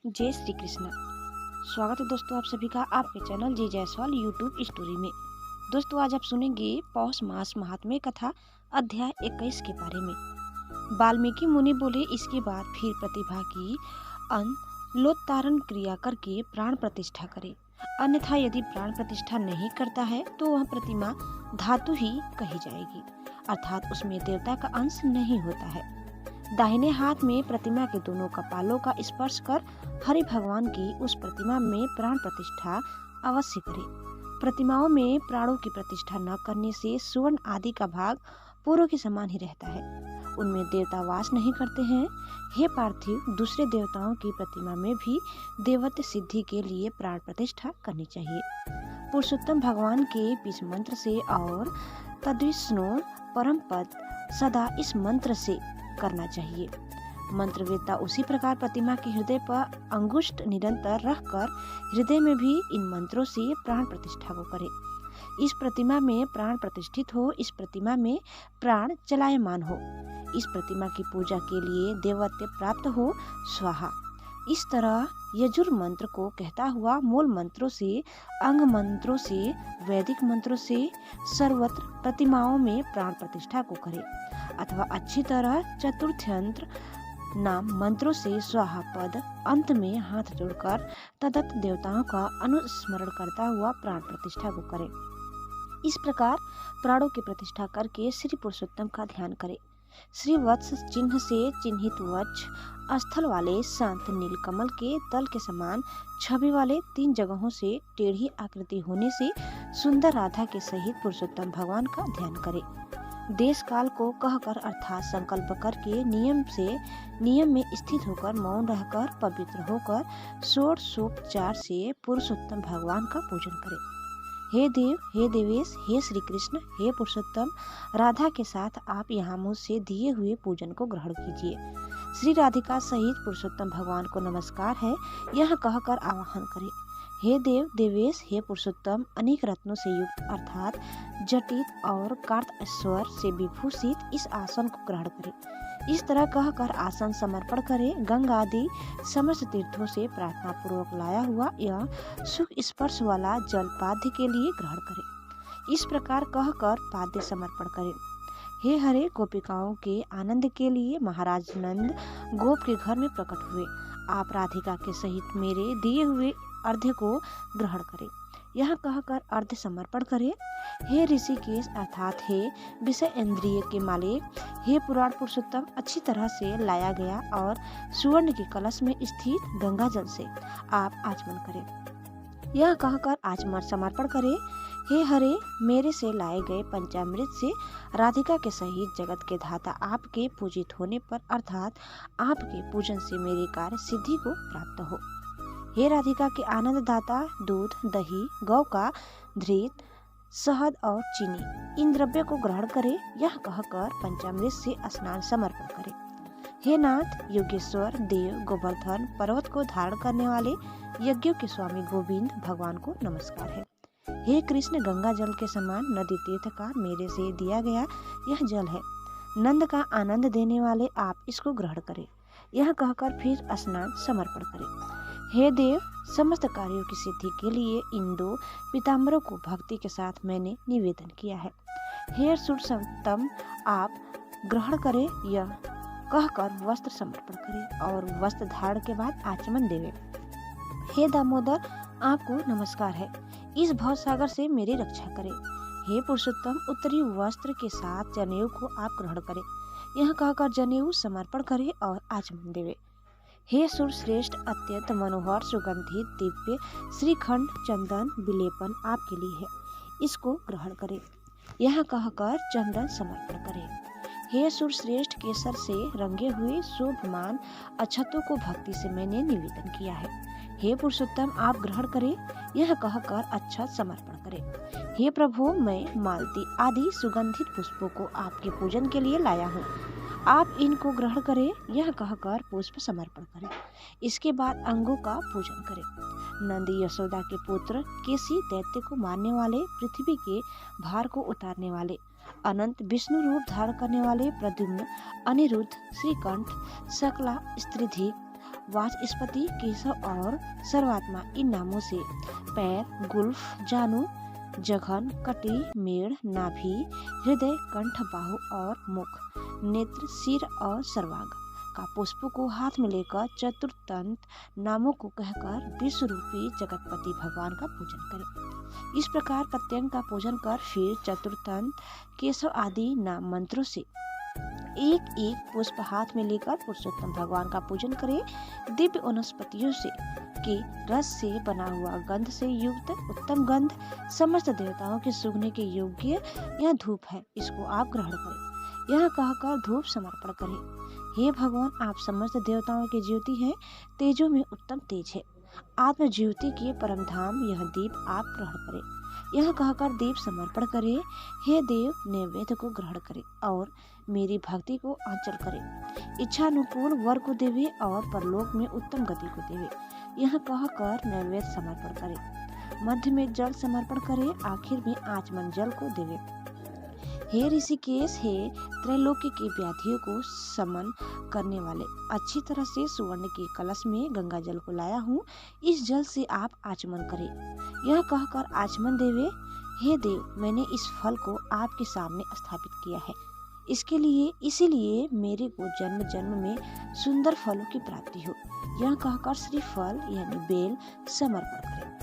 जय श्री कृष्ण। स्वागत है दोस्तों आप सभी का आपके चैनल जी जायसवाल यूट्यूब स्टोरी में। दोस्तों आज आप सुनेंगे पौष मास महात्म्य कथा अध्याय 21 के बारे में। वाल्मीकि मुनि बोले, इसके बाद फिर प्रतिभा की अनलोत्तारण क्रिया करके प्राण प्रतिष्ठा करे, अन्यथा यदि प्राण प्रतिष्ठा नहीं करता है तो वह प्रतिमा धातु ही कही जाएगी, अर्थात उसमें देवता का अंश नहीं होता है। दाहिने हाथ में प्रतिमा के दोनों कपालों का स्पर्श कर हरि भगवान की उस प्रतिमा में प्राण प्रतिष्ठा अवश्य करे। प्रतिमाओं में प्राणों की प्रतिष्ठा न करने से सुवर्ण आदि का भाग पूर्व के समान ही रहता है, उनमें देवता वास नहीं करते हैं। हे पार्थिव, दूसरे देवताओं की प्रतिमा में भी देवत्व सिद्धि के लिए प्राण प्रतिष्ठा करनी चाहिए। पुरुषोत्तम भगवान के बीज मंत्र से और तद्विष्णु परम पद सदा इस मंत्र से करना चाहिए। मंत्रवेत्ता उसी प्रकार प्रतिमा के हृदय पर अंगुष्ठ निरंतर रखकर हृदय में भी इन मंत्रों से प्राण प्रतिष्ठा को करे। इस प्रतिमा में प्राण प्रतिष्ठित हो, इस प्रतिमा में प्राण चलायमान हो, इस प्रतिमा की पूजा के लिए देवत्व प्राप्त हो, स्वाहा। इस तरह यजुर मंत्र को कहता हुआ मूल मंत्रों से, अंग मंत्रों से, वैदिक मंत्रों से सर्वत्र प्रतिमाओं में प्राण प्रतिष्ठा को करे, अथवा अच्छी तरह चतुर्थयंत्र नाम मंत्रों से स्वाहा पद अंत में हाथ जोड़कर तदत देवताओं का अनुस्मरण करता हुआ प्राण प्रतिष्ठा को करे। इस प्रकार प्राणों की प्रतिष्ठा करके श्री पुरुषोत्तम का ध्यान करे। श्री वत्स चिन्ह से चिन्हित वक्ष स्थल वाले शांत नीलकमल के तल के समान छवि वाले 3 जगहों से टेढ़ी आकृति होने से सुंदर राधा के सहित पुरुषोत्तम भगवान का ध्यान करे। देश काल को कहकर अर्थात संकल्प करके नियम में स्थित होकर मौन रहकर पवित्र होकर षोडशोपचार से पुरुषोत्तम भगवान का पूजन करे। हे देव, हे देवेश, हे श्री कृष्ण, हे पुरुषोत्तम, राधा के साथ आप यहाँ मुझसे दिए हुए पूजन को ग्रहण कीजिए। श्री राधिका सहित पुरुषोत्तम भगवान को नमस्कार है, यह कहकर आवाहन करे। हे देव, देवेश, हे पुरुषोत्तम, अनेक रत्नों से युक्त अर्थात जटित और कार्त स्वर से विभूषित इस आसन को ग्रहण करे। इस तरह कहकर आसन समर्पण करे। गंगा आदि समस्त तीर्थों से प्रार्थना पूर्वक लाया हुआ यह सुख स्पर्श वाला जल पाद्य के लिए ग्रहण करे। इस प्रकार कहकर पाद्य समर्पण करे। हे हरे, गोपिकाओं के आनंद के लिए महाराज नंद गोप के घर में प्रकट हुए, आप राधिका के सहित मेरे दिए हुए अर्घ्य को ग्रहण करें। यह कहकर अर्घ्य समर्पण करे। हे ऋषिकेश अर्थात हे विषय इंद्रिय के मालिक, हे पुराण पुरुषोत्तम, अच्छी तरह से लाया गया और सुवर्ण के कलश में स्थित गंगा जल से आप आचमन करें। यह कहकर आचमन समर्पण करे। हे हरे, मेरे से लाए गए पंचामृत से राधिका के सहित जगत के धाता आपके पूजित होने पर अर्थात आपके पूजन से मेरे कार्य सिद्धि को प्राप्त हो। हे राधिका के आनंद दाता, दूध, दही, गौ का धृत, शहद और चीनी इन द्रव्य को ग्रहण करे। यह कहकर पंचामृत से स्नान समर्पण करे। हे नाथ, योगेश्वर, देव, गोवर्धन पर्वत को धारण करने वाले यज्ञों के स्वामी गोविंद भगवान को नमस्कार है। हे कृष्ण, गंगा जल के समान नदी तीर्थ का मेरे से दिया गया यह जल है, नंद का आनंद देने वाले आप इसको ग्रहण करें। यह कहकर फिर स्नान समर्पण करें। हे देव, समस्त कार्यों की सिद्धि के लिए इन 2 पीताम्बरों को भक्ति के साथ मैंने निवेदन किया है। हे सुरसत्तम, आप ग्रहण करें। यह कहकर वस्त्र समर्पण करें और वस्त्र धारण के बाद आचमन देवे। हे दामोदर, आपको नमस्कार है, इस भवसागर से मेरी रक्षा करें। हे पुरुषोत्तम, उत्तरी वस्त्र के साथ जनेऊ को आप ग्रहण करें। यह कहकर जनेऊ समर्पण करें और आचमन देवे। हे सुरश्रेष्ठ, अत्यंत मनोहर सुगंधित दिव्य श्रीखंड चंदन विलेपन आपके लिए है, इसको ग्रहण करें। यह कहकर चंदन समर्पण करें। हे सुरश्रेष्ठ, केसर से रंगे हुए शोभमान अक्षतों को भक्ति से मैंने निवेदन किया है। हे पुरुषोत्तम, आप ग्रहण करें। यह कहकर अक्षत समर्पण करें। हे प्रभु, मैं मालती आदि सुगंधित पुष्पों को आपके पूजन के लिए लाया हूँ, आप इनको ग्रहण करें। यह कहकर पुष्प समर्पण करें। इसके बाद अंगों का पूजन करें। नंदी यशोदा के पुत्र केसी दैत्य को मारने वाले, पृथ्वी के भार को उतारने वाले, अनंत विष्णु रूप धारण करने वाले प्रद्युम्न, अनिरुद्ध, श्रीकंठ, सकला, स्त्रिधिक वाचस्पति, केशव और सर्वात्मा इन नामों से पैर, गुल्फ, जानु, जघन, कटी, मेड़, नाभि, हृदय, कंठ, बाहु और मुख, नेत्र, सिर और सर्वांग का पुष्पों को हाथ में लेकर चतुर्थंत नामों को कहकर विश्व रूपी जगतपति भगवान का पूजन करें। इस प्रकार प्रत्यंग का पूजन कर फिर चतुर्थंत, केशव आदि नाम मंत्रों से एक एक पुष्प हाथ में लेकर पुरुषोत्तम भगवान का पूजन करें। दिव्य वनस्पतियों से के रस से बना हुआ गंध से युक्त उत्तम गंध समस्त देवताओं के सूंघने के योग्य यह धूप है, इसको आप ग्रहण करें। यह कहकर धूप समर्पण करें। हे भगवान, आप समस्त देवताओं के ज्योति हैं, तेजों में उत्तम तेज है। आत्म ज्योति के परम धाम यह दीप आप ग्रहण करें। यह कहकर दीप समर्पण करें। हे देव, नैवेद्य को ग्रहण करें और मेरी भक्ति को आंचल करें। इच्छानुकूल वर को देवे और परलोक में उत्तम गति को देवे। यह कहकर नैवेद्य समर्पण करें। मध्य में जल समर्पण करें, आखिर में आचमन जल को देवे। हे ऋषिकेश, हे त्रैलोक्य के व्याधियों को समन करने वाले, अच्छी तरह से सुवर्ण के कलश में गंगा जल को लाया हूँ, इस जल से आप आचमन करें। यह कहकर आचमन देवे। हे देव, मैंने इस फल को आपके सामने स्थापित किया है, इसीलिए मेरे को जन्म जन्म में सुंदर फलों की प्राप्ति हो। यह कहकर श्रीफल यानी बेल समर्पण करें।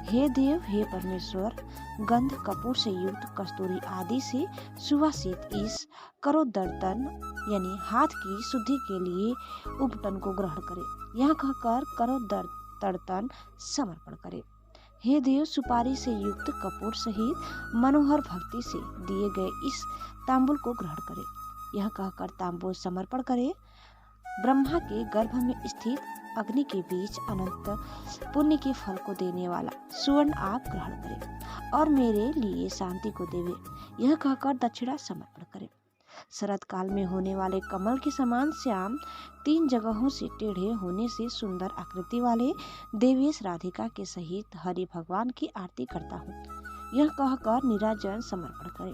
हे देव, हे परमेश्वर, गंध कपूर से युक्त कस्तूरी आदि से सुवासित इस करोदर्तन यानी हाथ की शुद्धि के लिए उपटन को ग्रहण करें। यह कहकर करोदर्तन समर्पण करें। हे देव, सुपारी से युक्त कपूर सहित मनोहर भक्ति से दिए गए इस तांबुल को ग्रहण करें। यह कहकर तांबुल समर्पण करें। ब्रह्मा के गर्भ में स्थित अग्नि के बीच अनंत पुण्य के फल को देने वाला सुवर्ण आप ग्रहण करें और मेरे लिए शांति को देवे। यह कहकर दक्षिणा समर्पण करें। शरद काल में होने वाले कमल के समान श्याम 3 जगहों से टेढ़े होने से सुंदर आकृति वाले देवेश राधिका के सहित हरि भगवान की आरती करता हूँ। यह कहकर नीराजन समर्पण करें।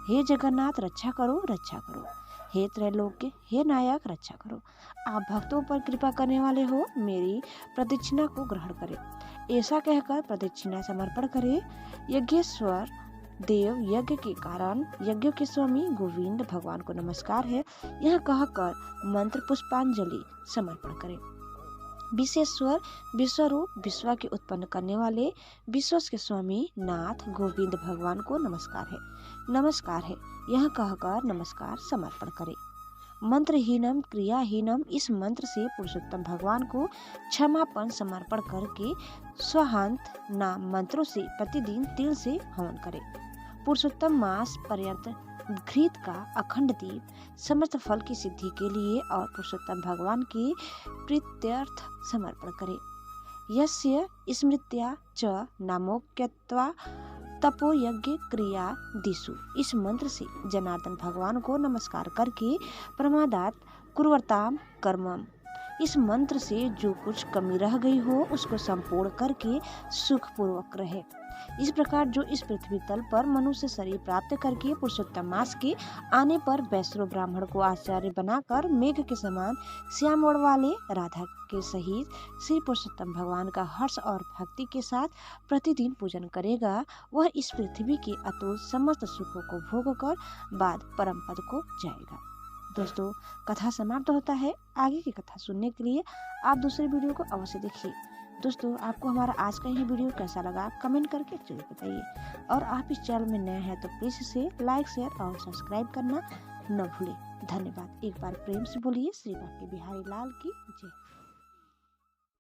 हे जगन्नाथ, रक्षा करो, रक्षा करो। हे त्रैलोक्य, हे नायक, रक्षा करो। आप भक्तों पर कृपा करने वाले हो, मेरी प्रदक्षिणा को ग्रहण करें। ऐसा कहकर प्रदक्षिणा समर्पण करें। यज्ञेश्वर देव, यज्ञ के कारण यज्ञ के स्वामी गोविंद भगवान को नमस्कार है। यह कहकर मंत्र पुष्पांजलि समर्पण करें। विश्वेश्वर, विश्वरूप, विश्व के उत्पन्न करने वाले विश्व के स्वामी नाथ गोविंद भगवान को नमस्कार है, नमस्कार है। यह कहकर नमस्कार समर्पण करें। मंत्रहीनम क्रियाहीनम, इस मंत्र से पुरुषोत्तम भगवान को क्षमापन समर्पण करके स्वहंत नाम मंत्रों से प्रतिदिन तिल से हवन करें। पुरुषोत्तम मास पर्यंत घृत का अखंड दीप समस्त फल की सिद्धि के लिए और पुरुषोत्तम भगवान के प्रीत्यर्थ समर्पण करें। यस्य स्मृत्या च नामोक्त्वा तपो यज्ञ क्रिया दिशु, इस मंत्र से जनार्दन भगवान को नमस्कार करके प्रमादात कुर्वताम कर्मम, इस मंत्र से जो कुछ कमी रह गई हो उसको संपूर्ण करके सुख पूर्वक रहे। इस प्रकार जो इस पृथ्वी तल पर मनुष्य शरीर प्राप्त करके पुरुषोत्तम मास के आने पर वैश्व ब्राह्मण को आचार्य बनाकर मेघ के समान श्याम ओढ़ वाले राधा के सहित श्री पुरुषोत्तम भगवान का हर्ष और भक्ति के साथ प्रतिदिन पूजन करेगा, वह इस पृथ्वी के अतुल समस्त सुखों को भोग कर बाद परम पद को जाएगा। दोस्तों, कथा समाप्त होता है। आगे की कथा सुनने के लिए आप दूसरे वीडियो को अवश्य देखिए। दोस्तों, आपको हमारा आज का ये वीडियो कैसा लगा कमेंट करके जरूर बताइए और आप इस चैनल में नए हैं तो प्लीज इसे लाइक, शेयर और सब्सक्राइब करना न भूलें। धन्यवाद। एक बार प्रेम से बोलिए श्री बांके बिहारी लाल की जय।